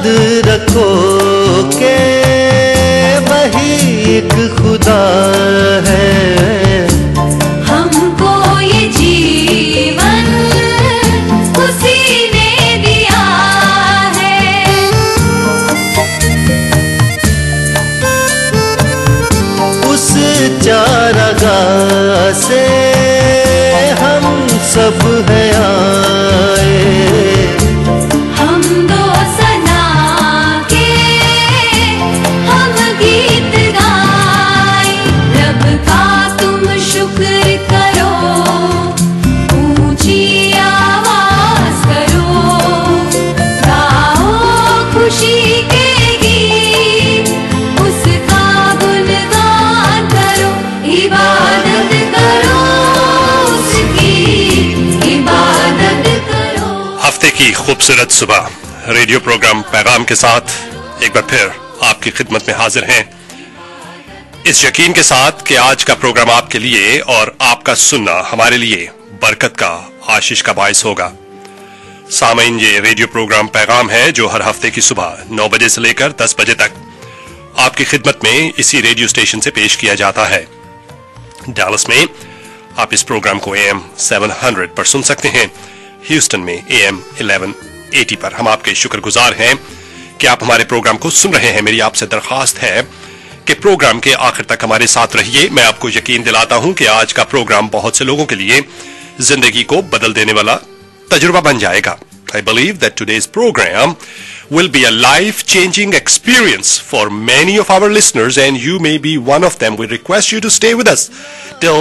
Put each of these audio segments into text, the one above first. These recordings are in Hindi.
याद रखो के वही एक खुदा है। हमको ये जीवन उसी ने दिया है। उस चारागाह से हम सब हैं आए। हम दो सना के हम गीत गाए। रब का तुम शुक्र करो, ऊंची आवाज करो, गाओ खुशी के गीत, उसका गुणगान करो, इबादत करो उसकी, इबादत करो। हफ्ते की खूबसूरत सुबह रेडियो प्रोग्राम पैगाम के साथ एक बार फिर आपकी खिदमत में हाजिर हैं, इस यकीन के साथ कि आज का प्रोग्राम आपके लिए और आपका सुनना हमारे लिए बरकत का, आशीष का बायस होगा। सामीन, ये रेडियो प्रोग्राम पैगाम है जो हर हफ्ते की सुबह 9 बजे से लेकर 10 बजे तक आपकी खिदमत में इसी रेडियो स्टेशन से पेश किया जाता है। डैलस में आप इस प्रोग्राम को AM 700 पर सुन सकते हैं, ह्यूस्टन में AM 1180 पर। हम आपके शुक्रगुजार हैं कि आप हमारे प्रोग्राम को सुन रहे हैं। मेरी आपसे दरखास्त है कि प्रोग्राम के आखिर तक हमारे साथ रहिए। मैं आपको यकीन दिलाता हूं कि आज का प्रोग्राम बहुत से लोगों के लिए जिंदगी को बदल देने वाला तजुर्बा बन जाएगा। I believe that today's program will be a life-changing experience for many of our listeners, and you may be one of them. We request you to stay with us till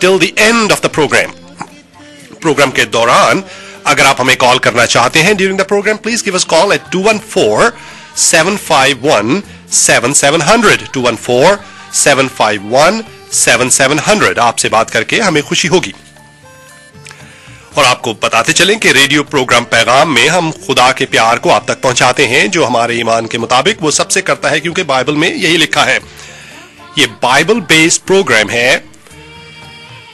till the end of the program. Programme के दौरान अगर आप हमें कॉल करना चाहते हैं during the programme, please give us call at 214-751-7700 214-751-7700। आपसे बात करके हमें खुशी होगी। और आपको बताते चलें कि रेडियो प्रोग्राम पैगाम में हम खुदा के प्यार को आप तक पहुंचाते हैं जो हमारे ईमान के मुताबिक वो सबसे करता है, क्योंकि बाइबल में यही लिखा है। ये बाइबल बेस्ड प्रोग्राम है।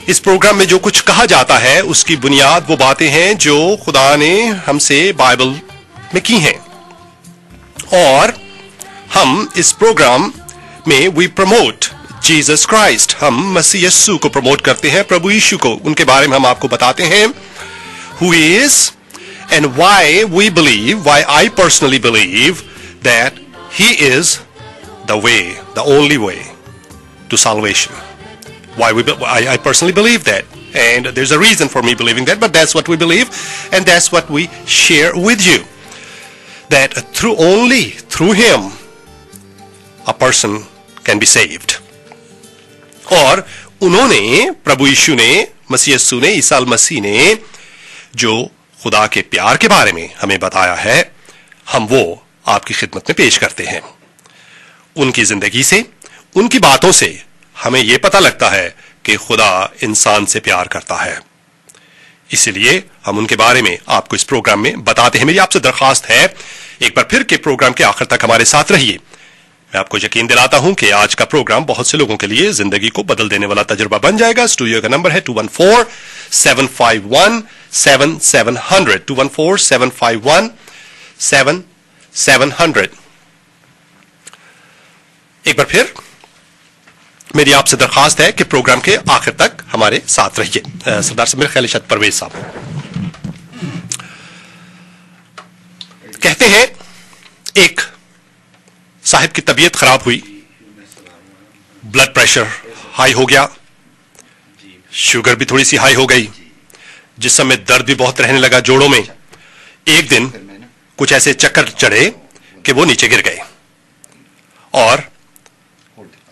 इस प्रोग्राम में जो कुछ कहा जाता है उसकी बुनियाद वो बातें हैं जो खुदा ने हमसे बाइबल में की हैं। और हम इस प्रोग्राम में वी प्रमोट जीसस क्राइस्ट, हम मसीह यीशु को प्रमोट करते हैं, प्रभु यीशु को। उनके बारे में हम आपको बताते हैं who he is and why we believe, why I personally believe that he is the way, the only way to salvation. I personally believe that, and there's a reason for me believing that, but that's what we believe, and that's what we share with you, that only through him a person can be saved. और उन्होंने, प्रभु यीशु ने, मसीह यीशु ने, ईसा मसीह ने जो खुदा के प्यार के बारे में हमें बताया है, हम वो आपकी खिदमत में पेश करते हैं। उनकी जिंदगी से, उनकी बातों से हमें यह पता लगता है कि खुदा इंसान से प्यार करता है। इसलिए हम उनके बारे में आपको इस प्रोग्राम में बताते हैं। मेरी आपसे दरखास्त है एक बार फिर के प्रोग्राम के आखिर तक हमारे साथ रहिए। मैं आपको यकीन दिलाता हूं कि आज का प्रोग्राम बहुत से लोगों के लिए जिंदगी को बदल देने वाला तजुर्बा बन जाएगा। स्टूडियो का नंबर है 214-751-7700 214-751-7700। एक बार फिर मेरी आपसे दरखास्त है कि प्रोग्राम के आखिर तक हमारे साथ रहिए। सरदार से मेरे ख्याल शायद परवेज साहब कहते हैं, एक साहिब की तबीयत खराब हुई, ब्लड प्रेशर हाई हो गया, शुगर भी थोड़ी सी हाई हो गई, जिस समय दर्द भी बहुत रहने लगा जोड़ों में। एक दिन कुछ ऐसे चक्कर चढ़े कि वो नीचे गिर गए और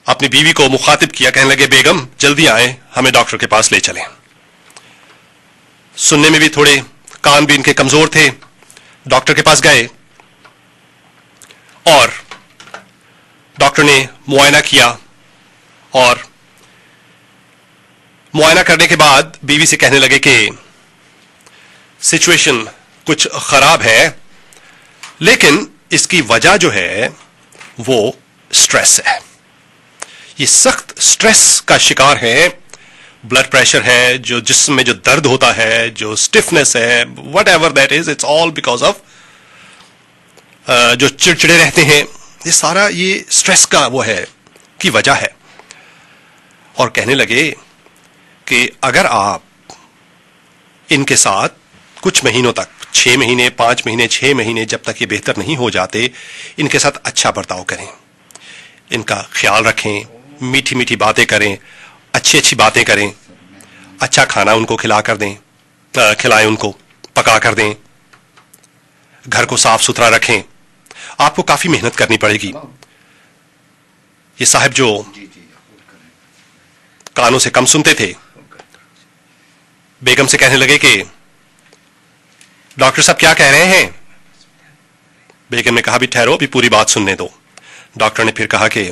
अपनी बीवी को मुखातिब किया, कहने लगे, बेगम जल्दी आए, हमें डॉक्टर के पास ले चलें। सुनने में भी थोड़े, कान भी इनके कमजोर थे। डॉक्टर के पास गए और डॉक्टर ने मुआयना किया और मुआयना करने के बाद बीवी से कहने लगे कि सिचुएशन कुछ खराब है, लेकिन इसकी वजह जो है वो स्ट्रेस है। ये सख्त स्ट्रेस का शिकार है, ब्लड प्रेशर है, जो जिस्म में जो दर्द होता है, जो स्टिफनेस है, what ever that is, it's all because of जो चिड़चिड़े रहते हैं, ये सारा ये स्ट्रेस का वो है की वजह है। और कहने लगे कि अगर आप इनके साथ कुछ महीनों तक, 6 महीने, 5 महीने, 6 महीने, जब तक ये बेहतर नहीं हो जाते, इनके साथ अच्छा बर्ताव करें, इनका ख्याल रखें, मीठी मीठी बातें करें, अच्छी अच्छी बातें करें, अच्छा खाना उनको खिलाएं, उनको पका कर दें, घर को साफ सुथरा रखें। आपको काफी मेहनत करनी पड़ेगी। ये साहब जो कानों से कम सुनते थे, बेगम से कहने लगे कि डॉक्टर साहब क्या कह रहे हैं। बेगम ने कहा भी ठहरो, अभी पूरी बात सुनने दो। डॉक्टर ने फिर कहा कि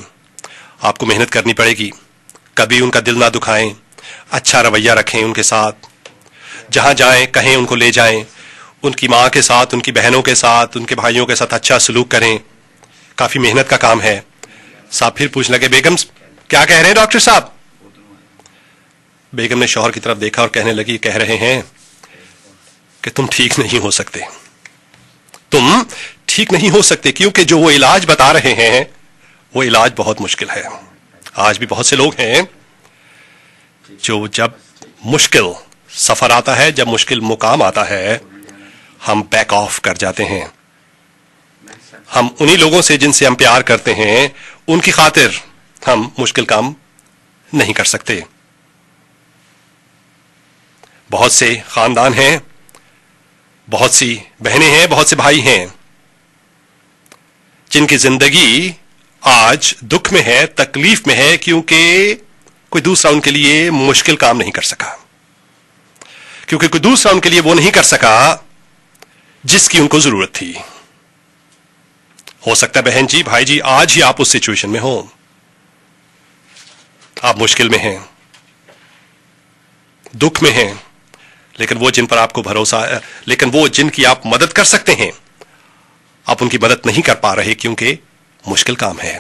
आपको मेहनत करनी पड़ेगी, कभी उनका दिल ना दुखाएं, अच्छा रवैया रखें उनके साथ, जहां जाएं कहें उनको ले जाएं, उनकी मां के साथ, उनकी बहनों के साथ, उनके भाइयों के साथ अच्छा सलूक करें। काफी मेहनत का काम है। साहब फिर पूछने लगे, बेगम क्या कह रहे हैं डॉक्टर साहब। बेगम ने शौहर की तरफ देखा और कहने लगी, कह रहे हैं कि तुम ठीक नहीं हो सकते, तुम ठीक नहीं हो सकते, क्योंकि जो वो इलाज बता रहे हैं वो इलाज बहुत मुश्किल है। आज भी बहुत से लोग हैं जो जब मुश्किल सफर आता है, जब मुश्किल मुकाम आता है, हम बैक ऑफ कर जाते हैं। हम उन्हीं लोगों से जिनसे हम प्यार करते हैं, उनकी खातिर हम मुश्किल काम नहीं कर सकते। बहुत से खानदान हैं, बहुत सी बहनें हैं, बहुत से भाई हैं जिनकी जिंदगी आज दुख में है, तकलीफ में है, क्योंकि कोई दूसरा उनके लिए मुश्किल काम नहीं कर सका, क्योंकि कोई दूसरा उनके लिए वो नहीं कर सका जिसकी उनको जरूरत थी। हो सकता है बहन जी, भाई जी, आज ही आप उस सिचुएशन में हो, आप मुश्किल में हैं, दुख में हैं, लेकिन वो जिन पर आपको भरोसा है, लेकिन वो जिनकी आप मदद कर सकते हैं, आप उनकी मदद नहीं कर पा रहे क्योंकि मुश्किल काम है।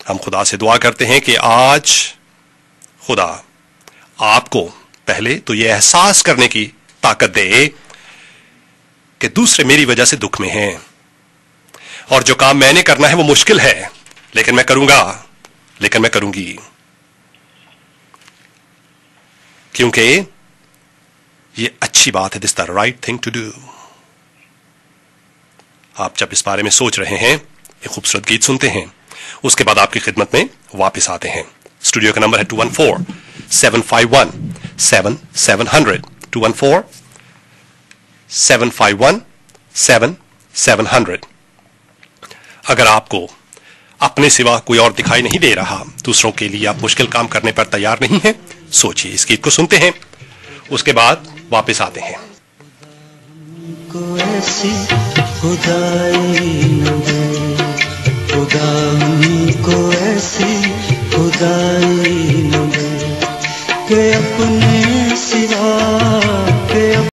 हम खुदा से दुआ करते हैं कि आज खुदा आपको पहले तो यह एहसास करने की ताकत दे कि दूसरे मेरी वजह से दुख में हैं, और जो काम मैंने करना है वो मुश्किल है, लेकिन मैं करूंगा, लेकिन मैं करूंगी, क्योंकि ये अच्छी बात है। This the right thing to do. आप जब इस बारे में सोच रहे हैं, एक खूबसूरत गीत सुनते हैं, उसके बाद आपकी खिदमत में वापस आते हैं। स्टूडियो का नंबर है 214-751-7700, 214-751-7700। अगर आपको अपने सिवा कोई और दिखाई नहीं दे रहा, दूसरों के लिए आप मुश्किल काम करने पर तैयार नहीं हैं, सोचिए, इस गीत को सुनते हैं, उसके बाद वापस आते हैं। को ऐसी खुदाई न दे, खुदा को ऐसी खुदाई न दे कि अपने